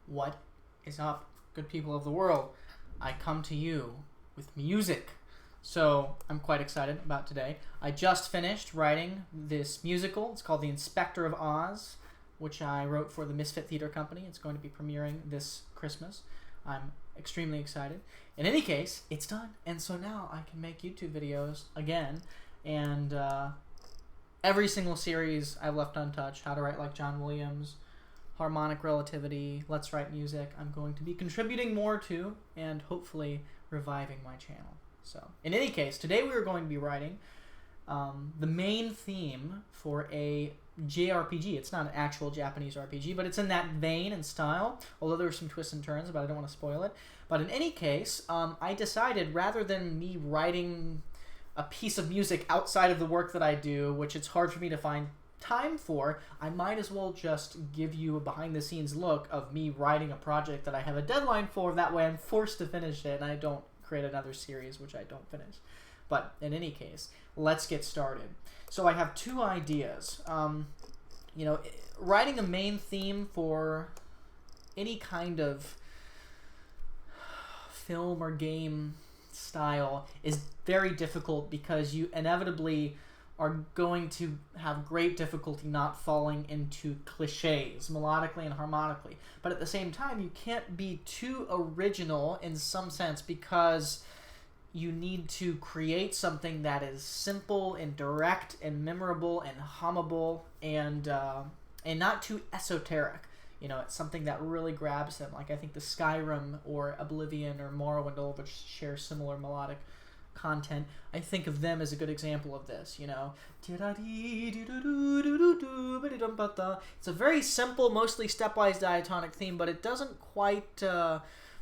What is up, good people of the world? I come to you with music. So I'm quite excited about today. I just finished writing this musical. It's called The Inspector of Oz, which I wrote for the Misfit Theater Company. It's going to be premiering this Christmas. I'm extremely excited. In any case, it's done. And so now I can make YouTube videos again. And every single series I've left untouched, How to Write Like John Williams, Harmonic Relativity, Let's Write Music, I'm going to be contributing more to and hopefully reviving my channel. So, in any case, today we are going to be writing the main theme for a JRPG. It's not an actual Japanese RPG, but it's in that vein and style, although there are some twists and turns, but I don't want to spoil it. But in any case, I decided rather than me writing a piece of music outside of the work that I do, which it's hard for me to find time for, I might as well just give you a behind-the-scenes look of me writing a project that I have a deadline for. That way I'm forced to finish it, and I don't create another series which I don't finish. But in any case, let's get started. So I have two ideas. Writing a main theme for any kind of film or game style is very difficult because you inevitably are going to have great difficulty not falling into cliches, melodically and harmonically. But at the same time, you can't be too original in some sense because you need to create something that is simple and direct and memorable and hummable and not too esoteric. You know, it's something that really grabs them. Like I think the Skyrim or Oblivion or Morrowind, which share similar melodic content, I think of them as a good example of this. You know, it's a very simple, mostly stepwise diatonic theme, but it doesn't quite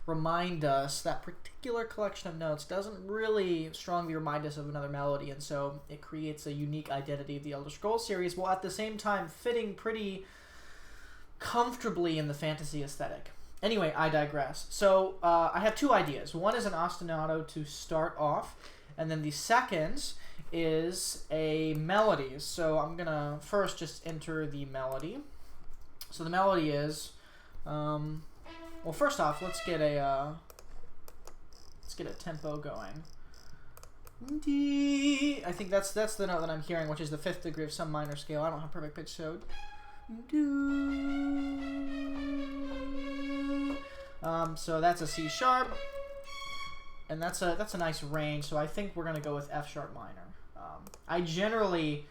remind us, that particular collection of notes doesn't really strongly remind us of another melody, and so it creates a unique identity of the Elder Scrolls series, while at the same time fitting pretty comfortably in the fantasy aesthetic. Anyway, I digress. So I have two ideas. One is an ostinato to start off, and then the second is a melody. So I'm going to first just enter the melody. So the melody is, well, first off, let's get a tempo going. D. I think that's the note that I'm hearing, which is the fifth degree of some minor scale. I don't have perfect pitch, so so that's a C sharp, and that's a nice range. So I think we're gonna go with F sharp minor. I generally,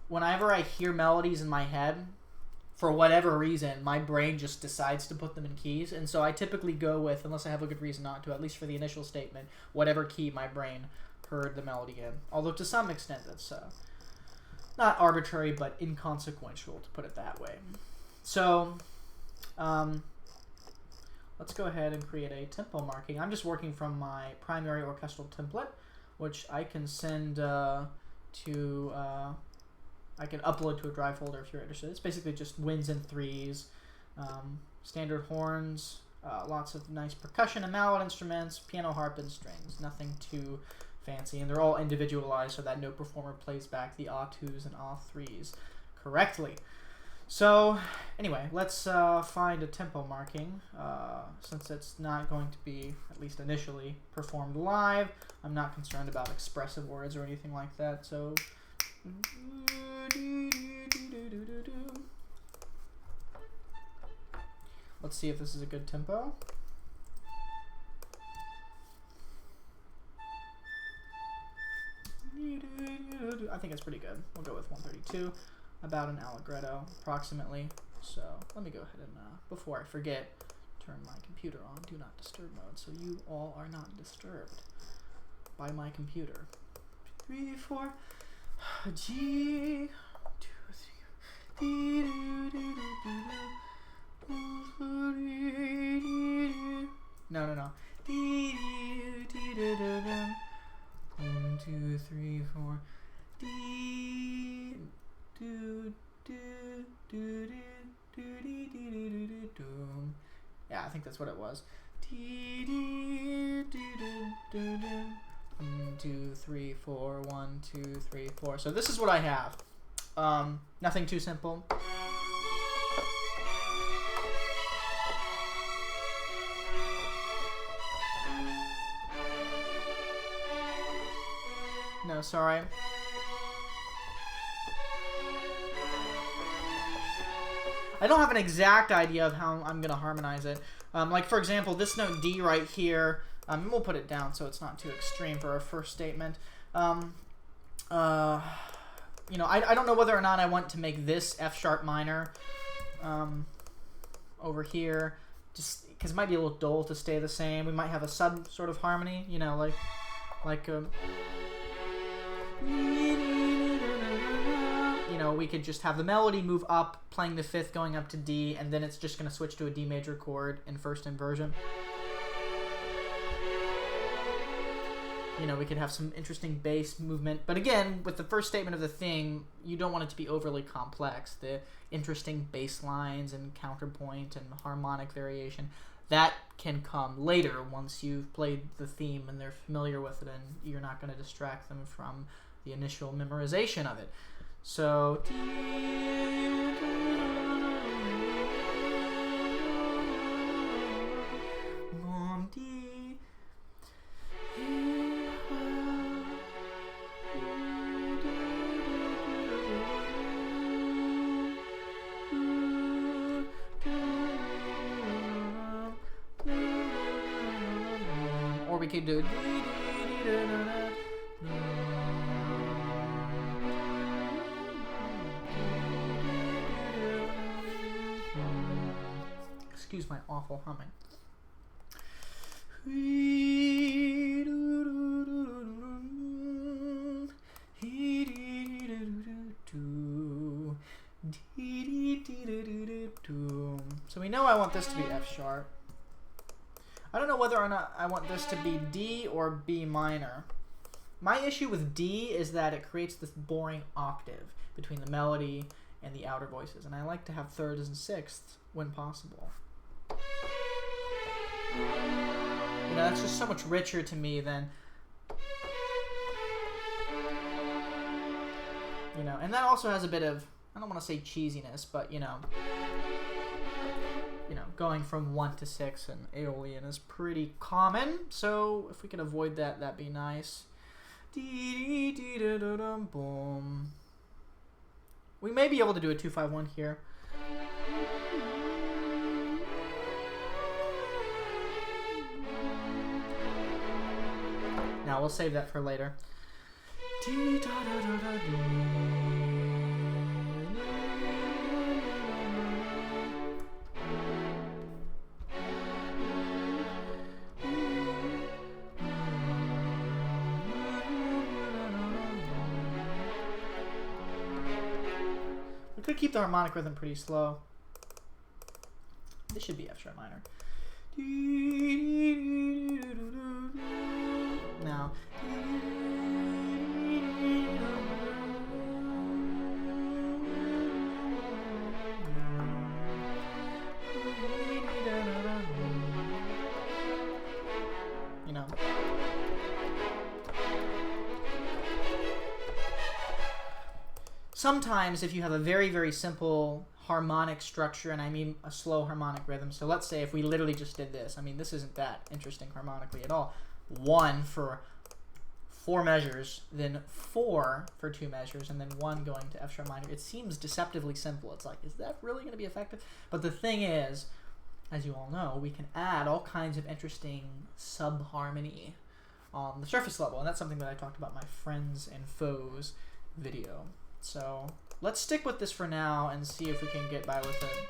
whenever I hear melodies in my head, for whatever reason, my brain just decides to put them in keys, and so I typically go with, unless I have a good reason not to, at least for the initial statement, whatever key my brain heard the melody in. Although to some extent it's not arbitrary, but inconsequential, to put it that way. So, let's go ahead and create a tempo marking. I'm just working from my primary orchestral template, which I can send I can upload to a drive folder if you're interested. It's basically just winds and threes, standard horns, lots of nice percussion and mallet instruments, piano, harp, and strings. Nothing too fancy, and they're all individualized so that no performer plays back the ah-2s and ah-3s correctly. So anyway, let's find a tempo marking. Since it's not going to be, at least initially, performed live, I'm not concerned about expressive words or anything like that. So let's see if this is a good tempo. I think it's pretty good. We'll go with 132, about an allegretto approximately. So let me go ahead and, before I forget, turn my computer on do not disturb mode so you all are not disturbed by my computer. 3, 4, G, 2, 3, no. 1, 2, 3, 4. Yeah, I think that's what it was. 1, 2, 3, 4. 1, 2, 3, 4. So this is what I have. Nothing too simple. sorry. I don't have an exact idea of how I'm going to harmonize it. Like, for example, this note D right here, we'll put it down so it's not too extreme for our first statement. You know, I don't know whether or not I want to make this F sharp minor over here, just because it might be a little dull to stay the same. We might have a sub sort of harmony, you know, like you know, we could just have the melody move up, playing the fifth, going up to D, and then it's just going to switch to a D major chord in first inversion. You know, we could have some interesting bass movement. But again, with the first statement of the thing, you don't want it to be overly complex. The interesting bass lines and counterpoint and harmonic variation, that can come later once you've played the theme and they're familiar with it and you're not going to distract them from the initial memorization of it. So, or we could do excuse my awful humming. So we know I want this to be F sharp. I don't know whether or not I want this to be D or B minor. My issue with D is that it creates this boring octave between the melody and the outer voices, and I like to have thirds and sixths when possible. You know, that's just so much richer to me than, you know, and that also has a bit of, I don't want to say cheesiness, but you know, going from 1 to 6 in Aeolian is pretty common, so if we can avoid that, that'd be nice. Boom. We may be able to do a 2-5-1 here. Now we'll save that for later. We could keep the harmonic rhythm pretty slow. This should be F sharp minor. Now. You know. Sometimes if you have a very, very simple harmonic structure, and I mean a slow harmonic rhythm, so let's say if we literally just did this, I mean this isn't that interesting harmonically at all. 1 for 4 measures, then 4 for 2 measures, and then 1 going to F sharp minor. It seems deceptively simple. It's like, is that really going to be effective? But the thing is, as you all know, we can add all kinds of interesting sub-harmony on the surface level, and that's something that I talked about in my Friends and Foes video. So let's stick with this for now and see if we can get by with it.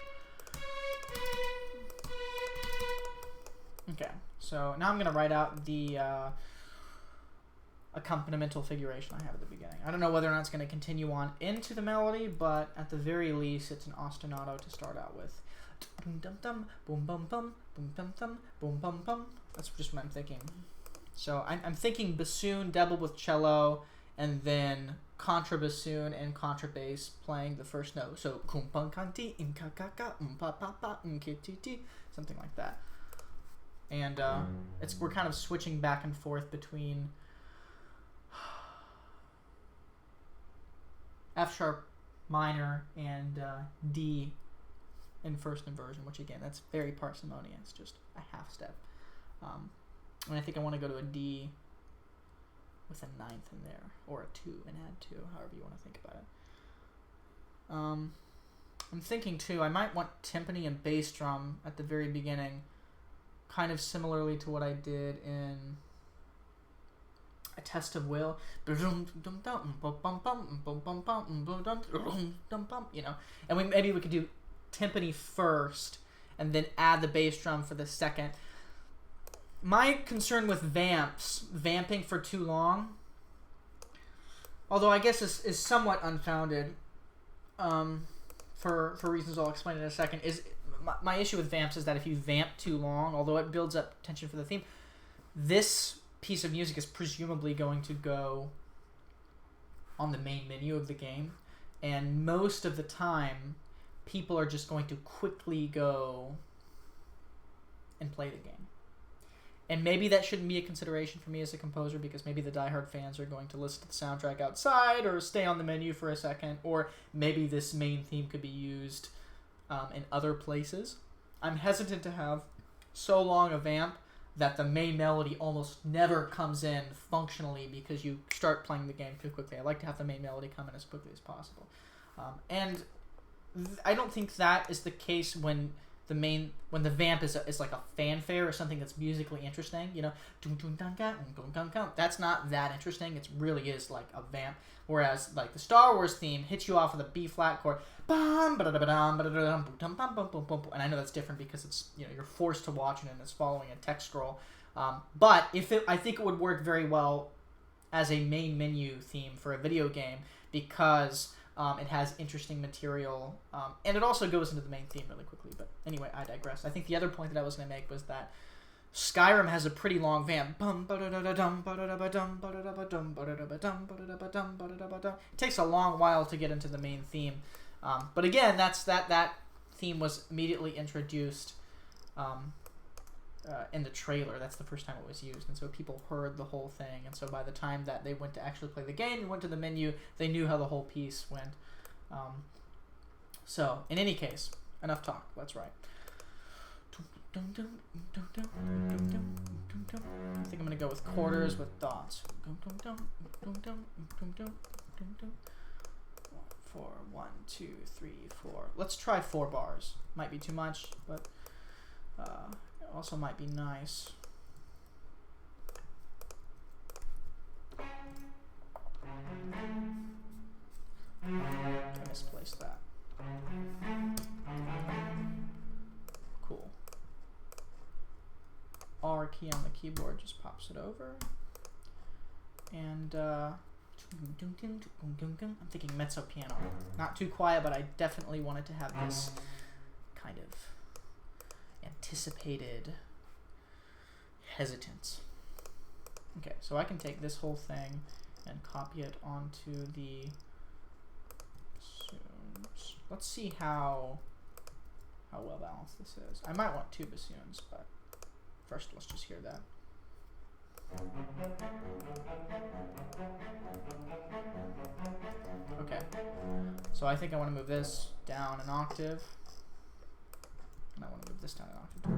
Okay, so now I'm going to write out the accompanimental figuration I have at the beginning. I don't know whether or not it's going to continue on into the melody, but at the very least, it's an ostinato to start out with. Boom dum dum, boom bum bum, boom bum bum, boom bum bum. That's just what I'm thinking. So I'm thinking bassoon doubled with cello, and then contrabassoon and contrabass playing the first note. So kumpankanti inkakaka umpapapa unkititi, something like that. And we're kind of switching back and forth between F sharp minor and D in first inversion, which again, that's very parsimonious, just a half step. And I think I want to go to a D with a ninth in there, or a 2 and add 2, however you want to think about it. I'm thinking too, I might want timpani and bass drum at the very beginning, kind of similarly to what I did in A Test of Will. You know, and maybe we could do timpani first and then add the bass drum for the second. My concern with vamping for too long, although I guess is somewhat unfounded, for reasons I'll explain in a second, is my issue with vamps is that if you vamp too long, although it builds up tension for the theme, this piece of music is presumably going to go on the main menu of the game, and most of the time people are just going to quickly go and play the game. And maybe that shouldn't be a consideration for me as a composer, because maybe the diehard fans are going to listen to the soundtrack outside or stay on the menu for a second, or maybe this main theme could be used in other places. I'm hesitant to have so long a vamp that the main melody almost never comes in functionally because you start playing the game too quickly. I like to have the main melody come in as quickly as possible. And I don't think that is the case when the vamp is like a fanfare or something that's musically interesting, you know, that's not that interesting. It really is like a vamp. Whereas like the Star Wars theme hits you off with a B flat chord, and I know that's different because it's, you know, you're forced to watch it and it's following a text scroll. But I think it would work very well as a main menu theme for a video game because it has interesting material, and it also goes into the main theme really quickly. But anyway, I digress. I think the other point that I was going to make was that Skyrim has a pretty long vamp. It takes a long while to get into the main theme. But again, that theme was immediately introduced in the trailer. That's the first time it was used, and so people heard the whole thing, and so by the time that they went to actually play the game and went to the menu, they knew how the whole piece went. So in any case, enough talk, let's write. I think I'm going to go with quarters with dots. 4, 1, 2, 3, 4. Let's try 4 bars. Might be too much, but it also might be nice. I misplaced that. Cool. R key on the keyboard just pops it over. And I'm thinking mezzo piano. Not too quiet, but I definitely wanted to have this kind of anticipated hesitance. Okay, so I can take this whole thing and copy it onto the bassoons. Let's see how well balanced this is. I might want 2 bassoons, but first let's just hear that. Okay, so I think I want to move this down an octave, and I want to move this down an octave.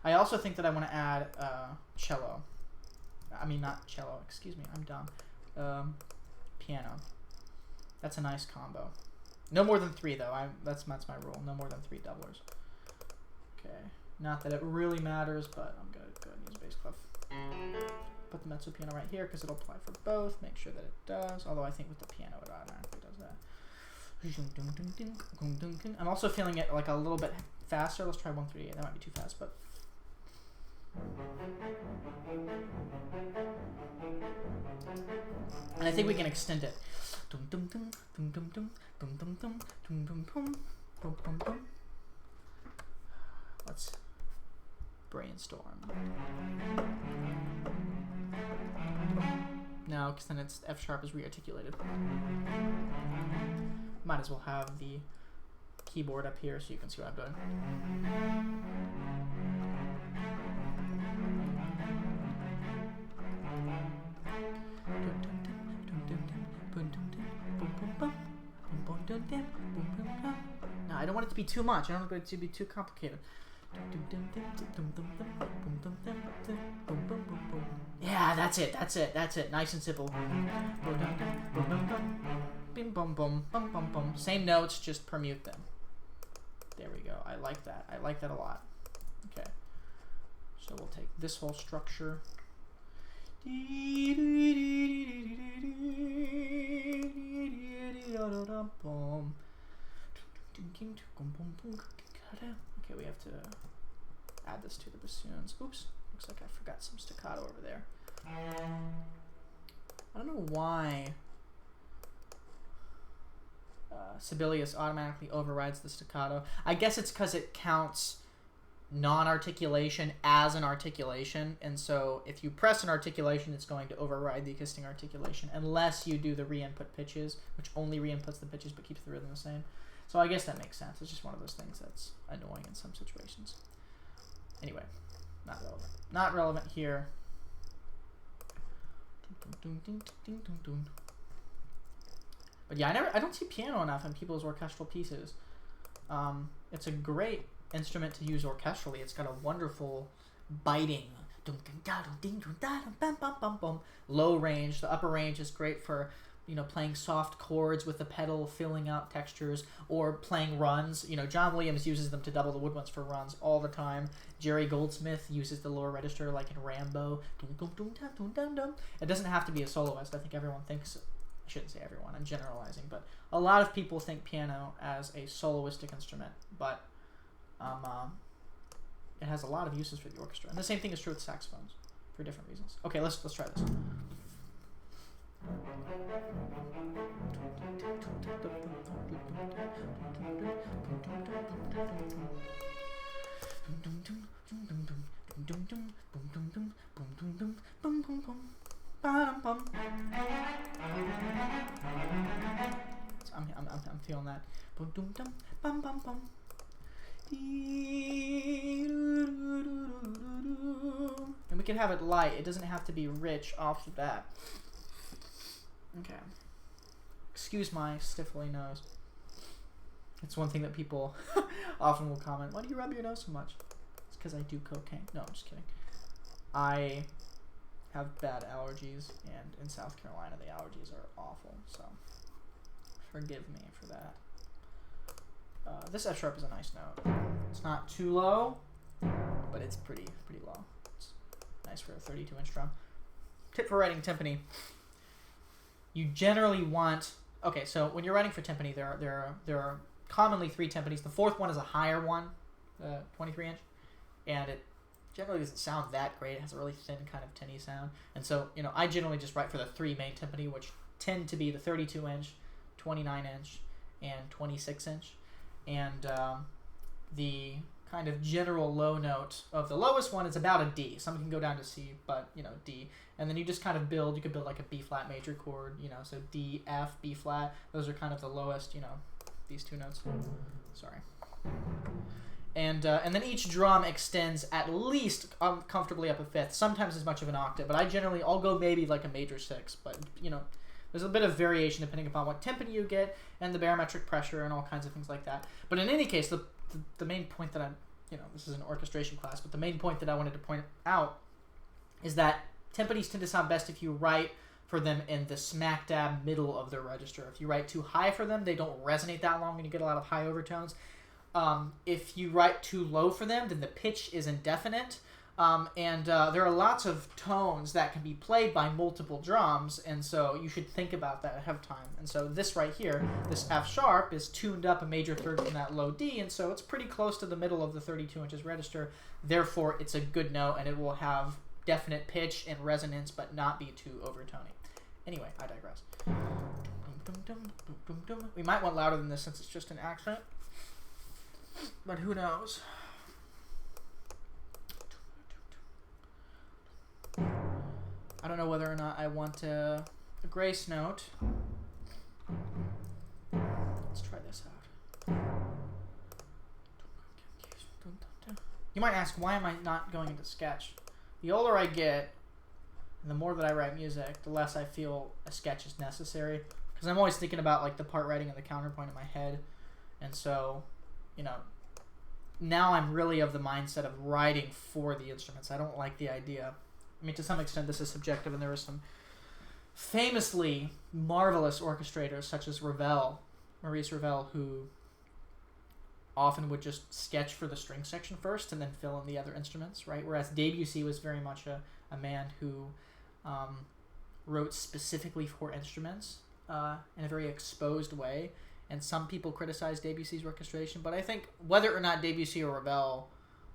I also think that I want to add cello. I mean, not cello, excuse me, I'm dumb. Piano. That's a nice combo. No more than 3 though. That's my rule. No more than 3 doublers. Okay. Not that it really matters, but I'm gonna go ahead and use bass clef. Put the mezzo piano right here because it'll apply for both. Make sure that it does. Although I think with the piano it automatically does that. I'm also feeling it like a little bit faster. Let's try 138. That might be too fast, but. And I think we can extend it. Let's brainstorm. No, because then it's F sharp is rearticulated. Might as well have the keyboard up here so you can see what I'm doing. No, I don't want it to be too much. I don't want it to be too complicated. Yeah, that's it. Nice and simple. Bim bum bum bum bum bum. Same notes, just permute them. There we go. I like that. I like that a lot. Okay. So we'll take this whole structure. Okay, we have to add this to the bassoons. Oops, looks like I forgot some staccato over there. I don't know why Sibelius automatically overrides the staccato. I guess it's because it counts non-articulation as an articulation, and so if you press an articulation, it's going to override the existing articulation unless you do the re-input pitches, which only re-inputs the pitches but keeps the rhythm the same. So I guess that makes sense. It's just one of those things that's annoying in some situations. Anyway, not relevant. Not relevant here. But yeah, I don't see piano enough in people's orchestral pieces. It's a great instrument to use orchestrally. It's got a wonderful biting low range. The upper range is great for, you know, playing soft chords with the pedal, filling out textures, or playing runs. You know, John Williams uses them to double the woodwinds for runs all the time. Jerry Goldsmith uses the lower register like in Rambo. It doesn't have to be a soloist. I think everyone thinks, I shouldn't say everyone, I'm generalizing, but a lot of people think piano as a soloistic instrument, but it has a lot of uses for the orchestra. And the same thing is true with saxophones for different reasons. Okay, let's try this. I'm feeling that. And we can have it light. It doesn't have to be rich off the bat. Okay. Excuse my stiffly nose. It's one thing that people often will comment, why do you rub your nose so much? It's because I do cocaine. No, I'm just kidding. I have bad allergies, and in South Carolina the allergies are awful, so forgive me for that. This F sharp is a nice note. It's not too low, but it's pretty low. It's nice for a 32-inch drum. Tip for writing timpani. You generally want, okay, so when you're writing for timpani, there are commonly 3 timpanis. The 4th one is a higher one, 23-inch, and it generally doesn't sound that great. It has a really thin kind of tinny sound. And so, you know, I generally just write for the 3 main timpani, which tend to be the 32-inch, 29-inch, and 26-inch. And the kind of general low note of the lowest one is about a D. Some can go down to C, but, you know, D. And then you just kind of build, you could build like a B flat major chord, you know, so D, F, B flat. Those are kind of the lowest, you know, these 2 notes. Sorry. And then each drum extends at least comfortably up a 5th, sometimes as much of an octave. But I'll go maybe like a major 6, but, you know, there's a bit of variation depending upon what timpani you get and the barometric pressure and all kinds of things like that. But in any case, the main point that this is an orchestration class, but the main point that I wanted to point out is that timpanis tend to sound best if you write for them in the smack dab middle of their register. If you write too high for them, they don't resonate that long and you get a lot of high overtones. If you write too low for them, then the pitch is indefinite. And there are lots of tones that can be played by multiple drums, and so you should think about that ahead of time. And so this right here, this F sharp, is tuned up a major 3rd from that low D, and so it's pretty close to the middle of the 32 inches register. Therefore, it's a good note, and it will have definite pitch and resonance, but not be too overtoning. Anyway, I digress. We might want louder than this since it's just an accent, but who knows? I don't know whether or not I want a grace note. Let's try this out. You might ask, why am I not going into sketch? The older I get, and the more that I write music, the less I feel a sketch is necessary. Because I'm always thinking about like the part writing and the counterpoint in my head. And so, you know, now I'm really of the mindset of writing for the instruments. I don't like the idea. I mean, to some extent, this is subjective, and there are some famously marvelous orchestrators such as Maurice Ravel, who often would just sketch for the string section first and then fill in the other instruments, right? Whereas Debussy was very much a man who wrote specifically for instruments in a very exposed way. And some people criticize Debussy's orchestration, but I think whether or not Debussy or Ravel,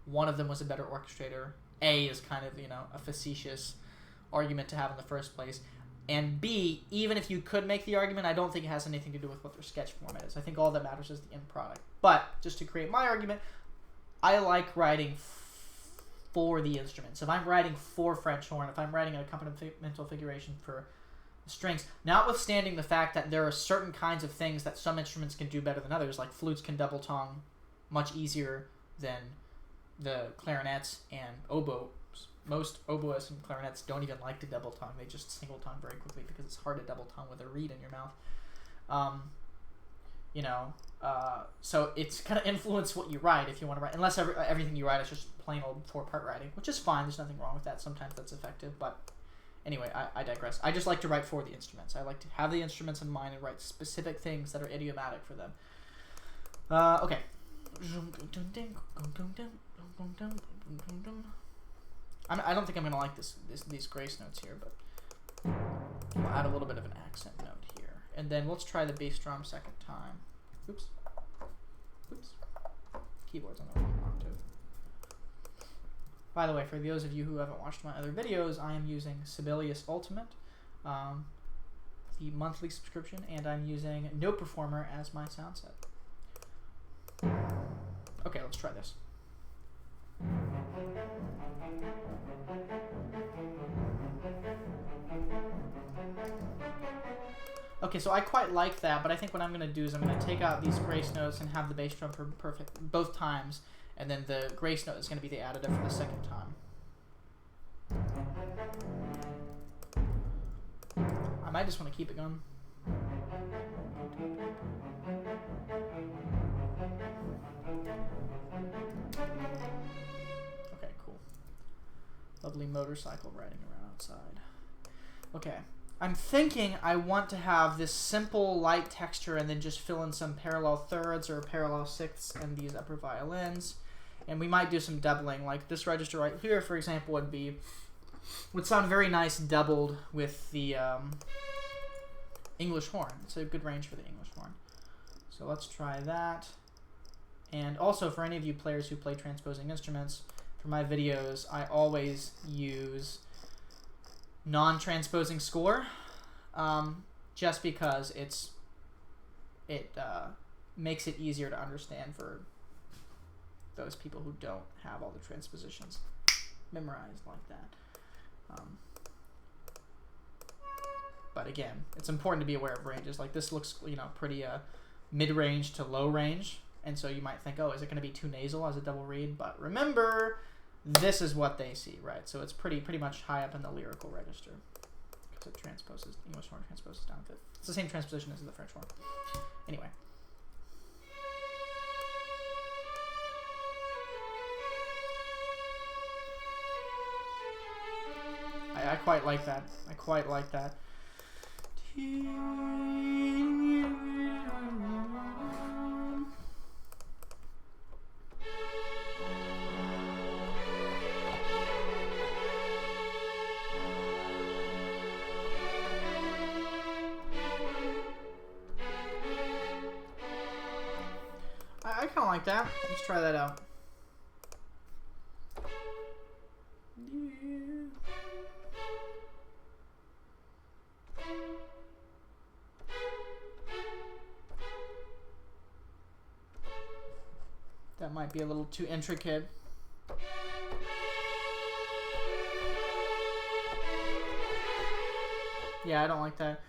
one of them was a better orchestrator. A is kind of, a facetious argument to have in the first place. And B, even if you could make the argument, I don't think it has anything to do with what their sketch format is. I think all that matters is the end product. But just to create my argument, I like writing for the instruments. If I'm writing for French horn, if I'm writing an accompanimental figuration for strings, notwithstanding the fact that there are certain kinds of things that some instruments can do better than others, like flutes can double tongue much easier than the clarinets and oboes. Most oboists and clarinets don't even like to double tongue. They just single tongue very quickly because it's hard to double tongue with a reed in your mouth. So it's kind of influence what you write if you want to write, unless everything you write is just plain old 4-part writing, which is fine. There's nothing wrong with that. Sometimes that's effective, but anyway, I digress. I just like to write for the instruments. I like to have the instruments in mind and write specific things that are idiomatic for them. Okay. I don't think I'm going to like these grace notes here, but we'll add a little bit of an accent note here. And then let's try the bass drum second time. Oops. Keyboard's on the wrong octave. By the way, for those of you who haven't watched my other videos, I am using Sibelius Ultimate, the monthly subscription, and I'm using Note Performer as my sound set. Okay, let's try this. Okay, so I quite like that, but I think what I'm going to do is I'm going to take out these grace notes and have the bass drum perfect both times, and then the grace note is going to be the additive for the second time. I might just want to keep it going. Okay, cool. Lovely motorcycle riding around outside. Okay. I'm thinking I want to have this simple light texture and then just fill in some parallel thirds or parallel sixths and these upper violins. And we might do some doubling, like this register right here, for example, would sound very nice doubled with the English horn. It's a good range for the English horn. So let's try that. And also for any of you players who play transposing instruments, for my videos, I always use non-transposing score, just because it makes it easier to understand for those people who don't have all the transpositions memorized like that. But again, it's important to be aware of ranges. Like this looks, pretty mid-range to low range, and so you might think, oh, is it going to be too nasal as a double reed? But remember, this is what they see, right? So it's pretty much high up in the lyrical register because it transposes, English horn transposes down with it. It's the same transposition as the French horn. Anyway. I quite like that. I quite like that. I kind of like that. Let's try that out. That might be a little too intricate. Yeah, I don't like that.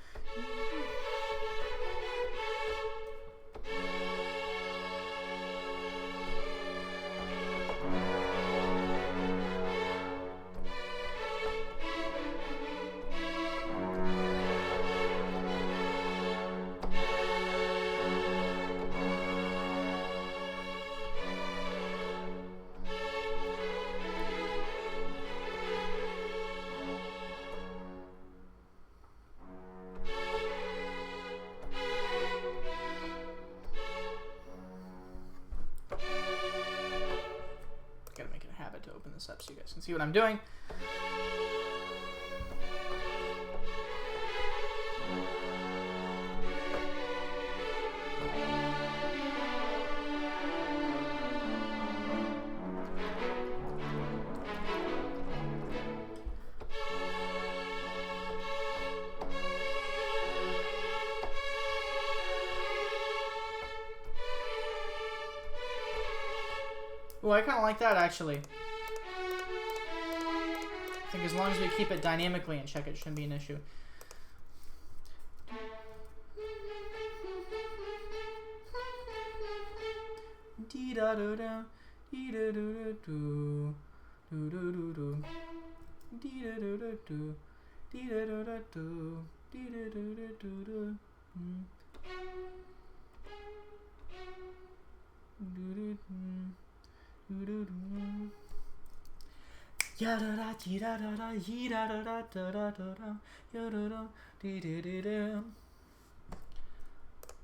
so you guys can see what I'm doing. Oh, I kind of like that, actually. I think as long as we keep it dynamically in check, it shouldn't be an issue.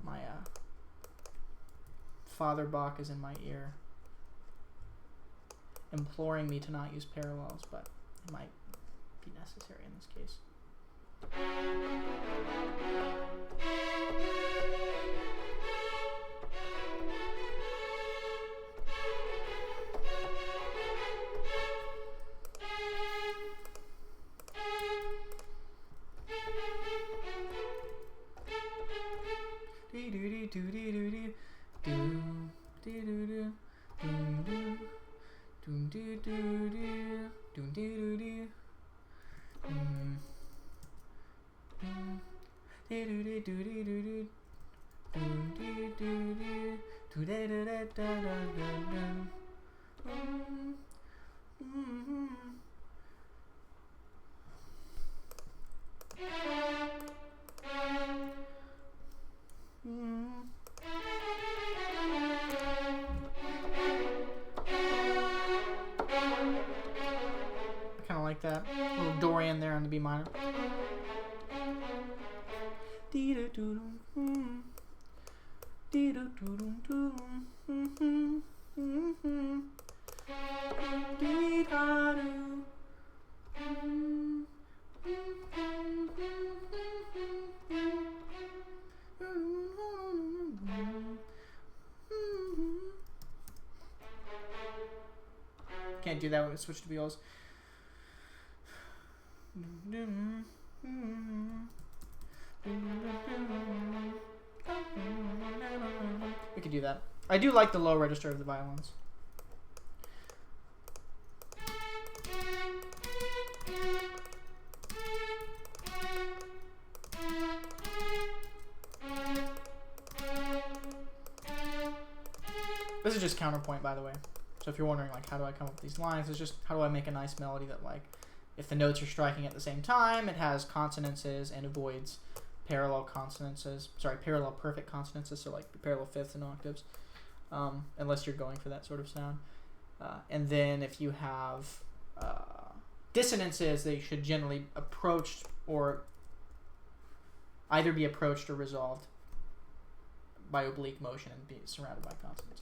My Father Bach is in my ear, imploring me to not use parallels, but it might be necessary in this case. Kind of like that little Dorian there on the B minor. Can't do that when we switch to violas. We could do that. I do like the low register of the violins. This is just counterpoint, by the way. So if you're wondering, like, how do I come up with these lines, it's just how do I make a nice melody that, like, if the notes are striking at the same time, it has consonances and avoids parallel consonances. Sorry, parallel perfect consonances, so like parallel fifths and octaves, unless you're going for that sort of sound. And then if you have dissonances, they should generally approached or either be approached or resolved by oblique motion and be surrounded by consonances.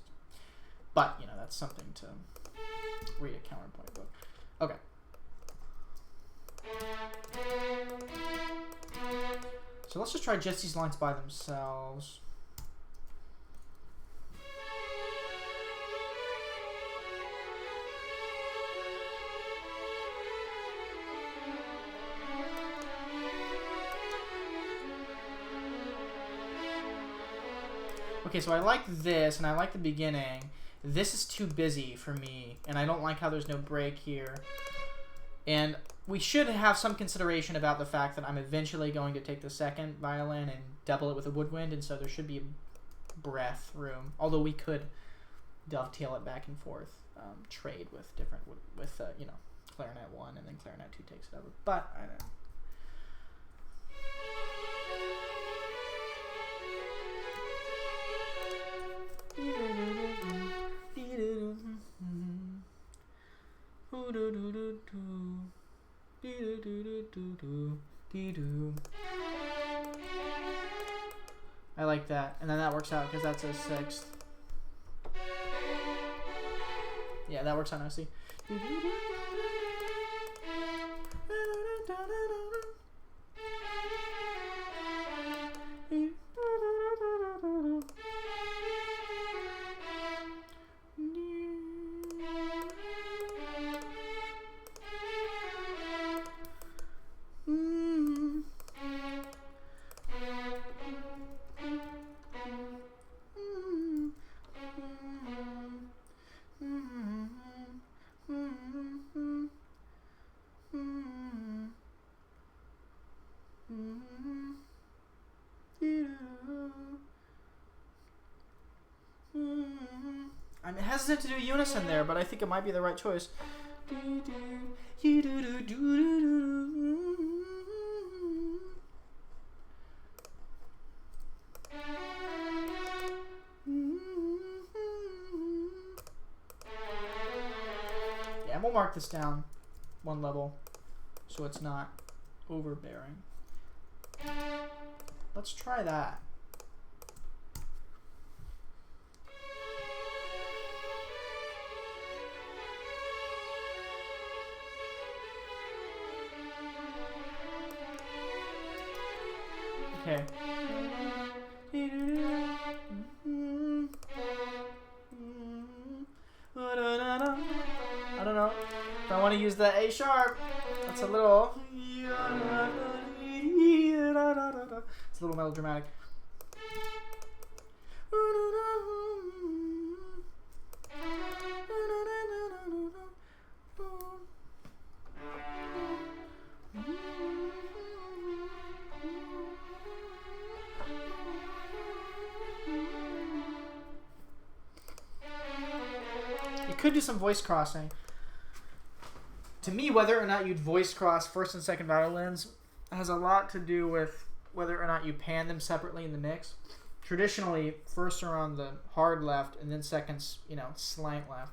But, you know, that's something to read a counterpoint book. Okay. So let's just try just these lines by themselves. Okay, so I like this, and I like the beginning. This is too busy for me, and I don't like how there's no break here. And we should have some consideration about the fact that I'm eventually going to take the second violin and double it with a woodwind, and so there should be a breath room. Although we could dovetail it back and forth, trade with different, you know, clarinet 1 and then clarinet 2 takes it over. But I don't know. I like that, and then that works out because that's a sixth. Yeah, that works out nicely. I'm hesitant to do unison there, but I think it might be the right choice. Yeah, and we'll mark this down one level so it's not overbearing. Let's try that. Okay. I don't know. If I want to use the A sharp, that's a little. It's a little melodramatic. You could do some voice crossing. To me, whether or not you'd voice cross first and second violins has a lot to do with whether or not you pan them separately in the mix. Traditionally, firsts are on the hard left, and then seconds, slant left.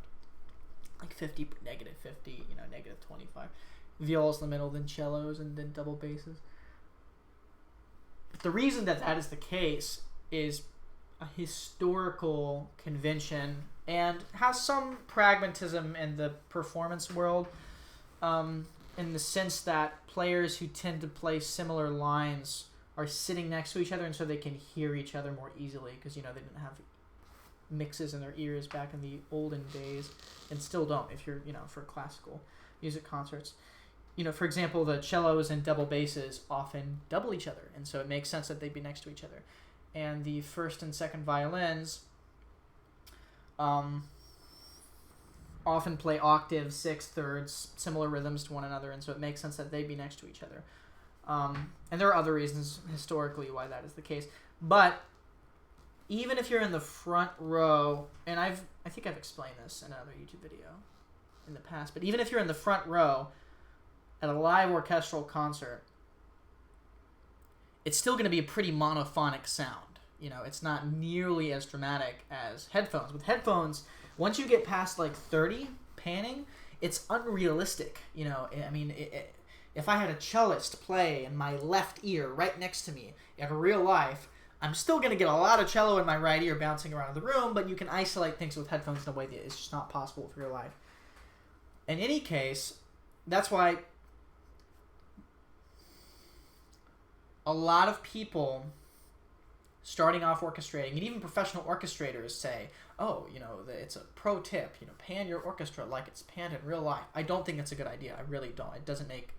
Like 50, negative 50, negative 25. Violas in the middle, then cellos, and then double basses. But the reason that that is the case is a historical convention and has some pragmatism in the performance world, in the sense that players who tend to play similar lines are sitting next to each other, and so they can hear each other more easily because they didn't have mixes in their ears back in the olden days, and still don't if you're for classical music concerts. For example, the cellos and double basses often double each other, and so it makes sense that they'd be next to each other. And the first and second violins often play octaves, sixths, thirds, similar rhythms to one another, and so it makes sense that they'd be next to each other. And there are other reasons historically why that is the case. But even if you're in the front row, and I think I've explained this in another YouTube video in the past, but even if you're in the front row at a live orchestral concert, it's still going to be a pretty monophonic sound. It's not nearly as dramatic as headphones. With headphones, once you get past like 30 panning, it's unrealistic. If I had a cellist play in my left ear right next to me in real life, I'm still going to get a lot of cello in my right ear bouncing around the room, but you can isolate things with headphones in a way that it's just not possible with real life. In any case, that's why a lot of people starting off orchestrating, and even professional orchestrators say, it's a pro tip, pan your orchestra like it's panned in real life. I don't think it's a good idea. I really don't. It doesn't make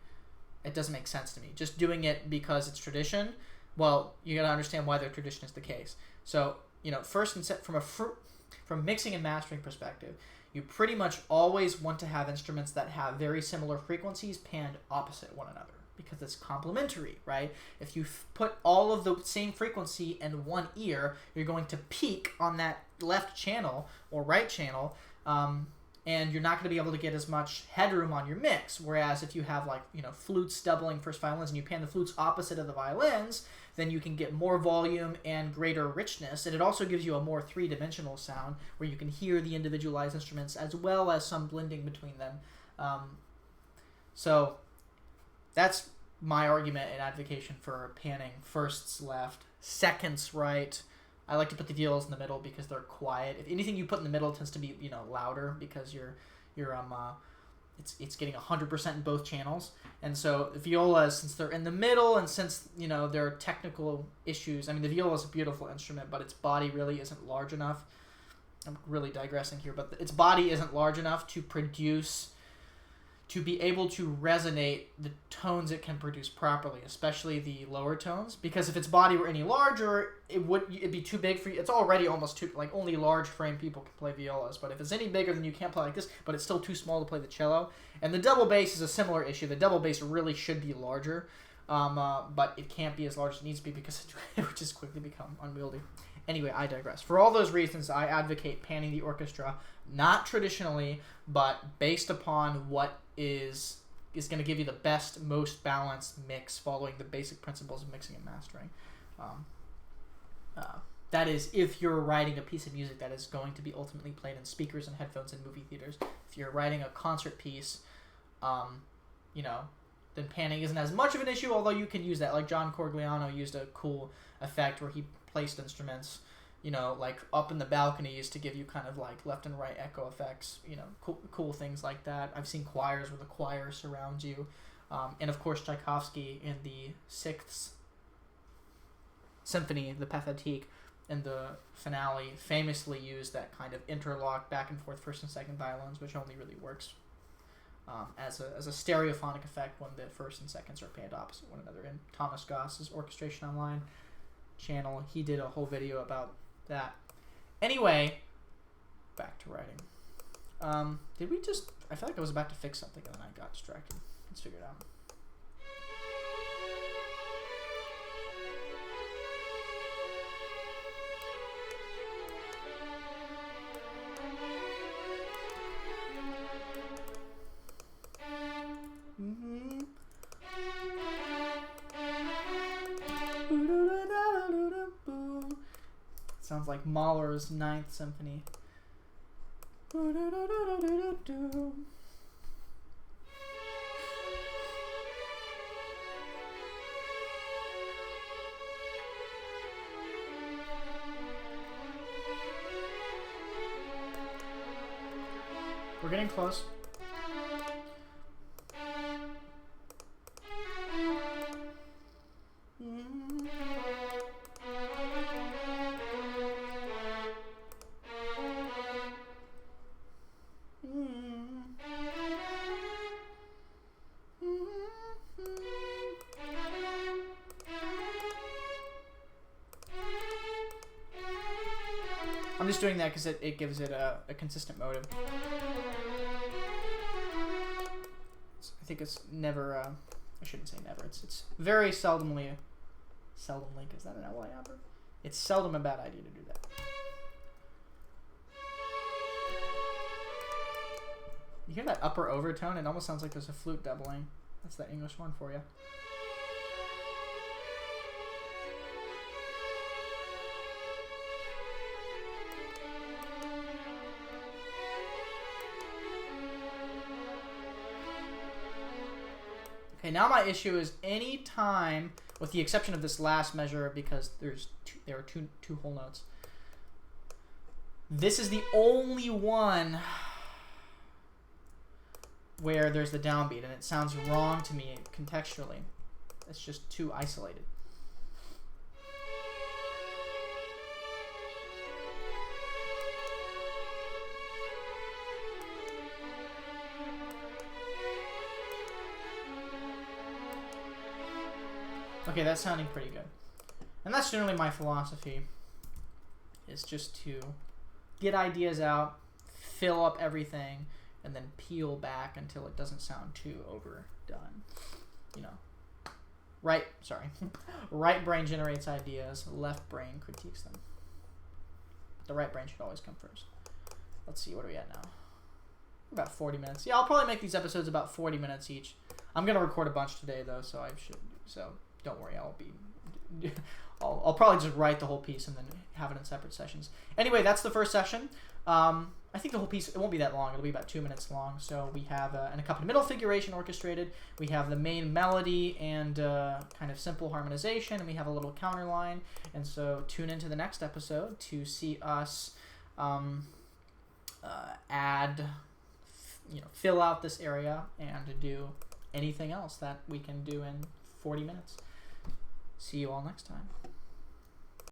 sense to me. Just doing it because it's tradition, well, you got to understand why their tradition is the case. So, first and from mixing and mastering perspective, you pretty much always want to have instruments that have very similar frequencies panned opposite one another, because it's complementary, right? If you put all of the same frequency in one ear, you're going to peak on that left channel or right channel, and you're not going to be able to get as much headroom on your mix. Whereas if you have flutes doubling first violins and you pan the flutes opposite of the violins, then you can get more volume and greater richness. And it also gives you a more three-dimensional sound where you can hear the individualized instruments as well as some blending between them. So that's my argument and advocation for panning firsts left, seconds right. I like to put the violas in the middle because they're quiet. If anything you put in the middle tends to be louder because it's getting 100% in both channels. And so the violas, since they're in the middle and since there are technical issues. I mean, the viola is a beautiful instrument, but its body really isn't large enough. I'm really digressing here, but its body isn't large enough to be able to resonate the tones it can produce properly, especially the lower tones. Because if its body were any larger, it'd be too big for you. It's already almost too, only large frame people can play violas. But if it's any bigger, then you can't play like this, but it's still too small to play the cello. And the double bass is a similar issue. The double bass really should be larger, but it can't be as large as it needs to be because it would just quickly become unwieldy. Anyway, I digress. For all those reasons, I advocate panning the orchestra, not traditionally, but based upon what is going to give you the best, most balanced mix, following the basic principles of mixing and mastering. That is, if you're writing a piece of music that is going to be ultimately played in speakers and headphones in movie theaters. If you're writing a concert piece, then panning isn't as much of an issue, although you can use that. Like John Corigliano used a cool effect where he placed instruments, like up in the balconies to give you kind of like left and right echo effects, cool things like that. I've seen choirs where the choir surrounds you. And of course Tchaikovsky in the 6th Symphony, the Pathétique, and the finale famously used that kind of interlock back and forth first and second violins, which only really works as a stereophonic effect when the first and seconds are panned opposite one another. In Thomas Goss's Orchestration Online channel, he did a whole video about that. Anyway, back to writing. Did we just... I feel like I was about to fix something and then I got distracted. Let's figure it out. Sounds like Mahler's 9th Symphony. We're getting close. I'm just doing that because it gives it a consistent motive. I think it's never, I shouldn't say never, it's very seldomly, because that an LI opera? It's seldom a bad idea to do that. You hear that upper overtone? It almost sounds like there's a flute doubling. That's the English one for you. Okay, now my issue is any time, with the exception of this last measure, because there are two whole notes. This is the only one where there's the downbeat, and it sounds wrong to me contextually. It's just too isolated. Okay, that's sounding pretty good. And that's generally my philosophy, is just to get ideas out, fill up everything, and then peel back until it doesn't sound too overdone. Right brain generates ideas, left brain critiques them. The right brain should always come first. Let's see, what are we at now? About 40 minutes. Yeah, I'll probably make these episodes about 40 minutes each. I'm going to record a bunch today, though, so don't worry, I'll probably just write the whole piece and then have it in separate sessions. Anyway, that's the first session. I think the whole piece, it won't be that long. It'll be about 2 minutes long. So we have an accompaniment figuration orchestrated. We have the main melody and kind of simple harmonization, and we have a little counter line. And so tune into the next episode to see us fill out this area and do anything else that we can do in 40 minutes. See you all next time.